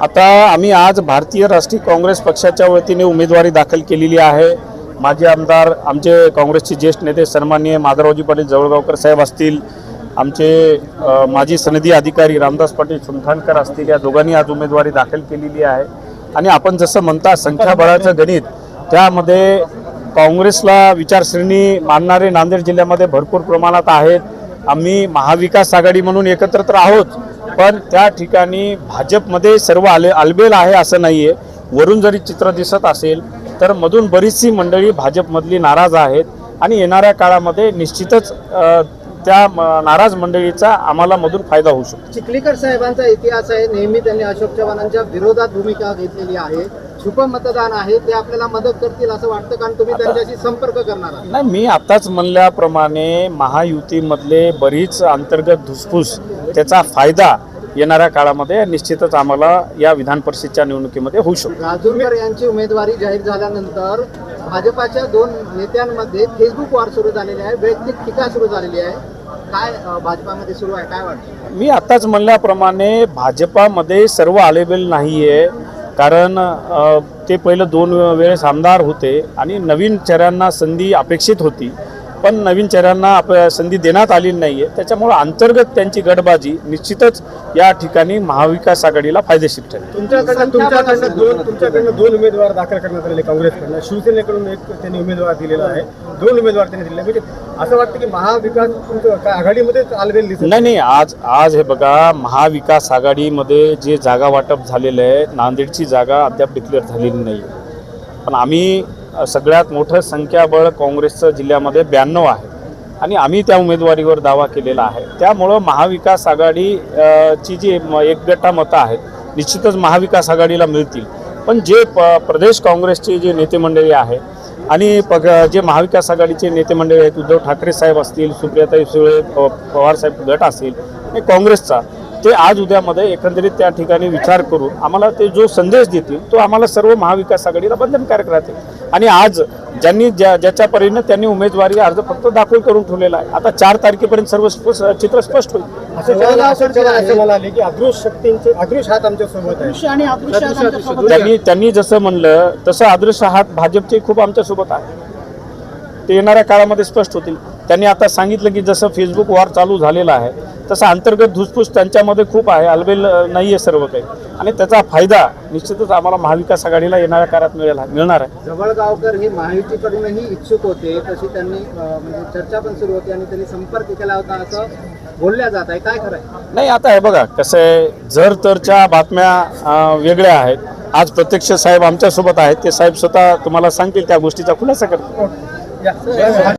आता आम्ही आज भारतीय राष्ट्रीय काँग्रेस पक्षाच्या वतीने उमेदवारी दाखल केलेली आहे। माजी आमदार आमचे काँग्रेसचे ज्येष्ठ नेते सन्माननीय माधवरावजी पाटील जवळगावकर साहेब असतील, आमचे माजी सनदी अधिकारी रामदास पाटील सुमठाणकर असतील, या दोघांनी आज उमेदवारी दाखल केलेली आहे। आणि आपण जसं म्हणता संख्याबळाचं गणित, त्यामध्ये काँग्रेसला विचारसरणी मानणारे नांदेड जिल्ह्यामध्ये भरपूर प्रमाणात आहेत। आम्ही महाविकास आघाडी म्हणून एकत्र तर आहोत, पण त्या ठिकाणी भाजपमध्ये सर्व आलबेल आहे असं नाही आहे। वरून जरी चित्र दिसत असेल तर मधून बरीचशी मंडळी भाजपमधली नाराज आहेत आणि येणाऱ्या काळामध्ये निश्चितच त्या नाराज मंडळीचा आम्हाला मधून फायदा होऊ शकतो। चिखलीकर साहेबांचा इतिहास आहे, नेहमी त्यांनी अशोक चव्हाणांच्या विरोधात भूमिका घेतलेली आहे। छुप मतदान आहे, ते आपल्याला मदत करतील असं वाटतं, कारण तुम्ही त्यांच्याशी संपर्क करणार आहात? नाही, मी आताच म्हणल्याप्रमाणे महायुतीमधले बरीच अंतर्गत धुसफूस, त्याचा फायदा येणाऱ्या काळामध्ये निश्चितच आम्हाला या विधान परिषदेच्या निवडणुकीमध्ये होऊ शकतो। राजूरकर यांची उमेदवारी जाहीर झाल्यानंतर भाजपाच्या दोन नेत्यांमध्ये फेसबुक वॉर सुरू झालेली आहे, वैयक्तिक टीका सुरू झालेली आहे। काय भाजपामध्ये सुरू आहे, काय वाटतं? मी आताच म्हणल्याप्रमाणे भाजपामध्ये सर्व आलेबेल नाही आहे, कारण ते पहिलं 2 वेळेस आमदार होते आणि नवीन चेहऱ्यांना संधी अपेक्षित होती, पण नवीन चेहऱ्यांना संधी देण्यात आली नाही आहे। त्याच्यामुळे अंतर्गत त्यांची गटबाजी निश्चितच या ठिकाणी महाविकास आघाडीला फायदेशीर ठरेल। तुमच्याकडनं 2 उमेदवार दाखल करण्यात आलेले काँग्रेसकडनं, शिवसेनेकडून एक त्यांनी उमेदवार दिलेला आहे, 2 उमेदवार त्यांनी दिले। म्हणजे असं वाटतं की महाविकास आघाडीमध्ये आलबेल दिसत नाही, आज हे बघा, महाविकास आघाडीमध्ये जे जागा वाटप झालेलं आहे, नांदेडची जागा अद्याप डिक्लेअर झालेली नाही आहे, पण आम्ही सगळ्यात मोठं संख्याबळ काँग्रेसचं जिल्ह्यामध्ये 92 आहे आणि आम्ही त्या उमेदवारीवर दावा केलेला आहे। त्यामुळं महाविकास आघाडीची जी एकगठ्ठा मतं आहेत निश्चितच महाविकास आघाडीला मिळतील, पण जे प्रदेश काँग्रेसचे जे नेते मंडळी आहे आणि जे महाविकास आघाडीचे नेते मंडळी आहेत, उद्धव ठाकरे साहेब असतील, सुप्रियाताई सुळे, पवारसाहेब गट असतील आणि काँग्रेसचा, ते आज उद्यामध्ये एकंदरीत त्या ठिकाणी विचार करून आम्हाला ते जो संदेश देतील तो आम्हाला सर्व महाविकास आघाडीला बंधनकारक राहतील। आणि आज ज्यांनी ज्याच्या परीने त्यांनी उमेदवारी अर्ज फक्त दाखल करून ठेवलेला आहे, आता 4 तारखेपर्यंत सर्व चित्र स्पष्ट होईल। असं म्हणाले की अदृश्य हात आमच्या सोबत आहे। त्यांनी जसं म्हणलं तसं अदृश्य हात भाजपचे खूप आमच्या सोबत आहे, ते येणाऱ्या काळामध्ये स्पष्ट होतील। त्यांनी आता सांगितलं की जसं फेसबुक वॉर चालू झालेला आहे तसं अंतर्गत धुसफूस त्यांच्यामध्ये खूप आहे, आलबेल नाही आहे सर्व काही, आणि त्याचा फायदा निश्चितच आम्हाला महाविकास आघाडीला येणाऱ्या काळात मिळणार आहे। जवळगावकर हे महायुतीकडूनही इच्छुक होते, तशी त्यांनी म्हणजे चर्चा पण सुरू होती आणि त्यांनी संपर्क केला होता असं बोलल्या जात आहे, काय खरं आहे? नाही, आता हे बघा कसं आहे, जर तरच्या बातम्या वेगळ्या आहेत। आज प्रत्यक्ष साहेब आमच्यासोबत आहेत, ते साहेब स्वतः तुम्हाला सांगतील, त्या गोष्टीचा खुलासा करतील।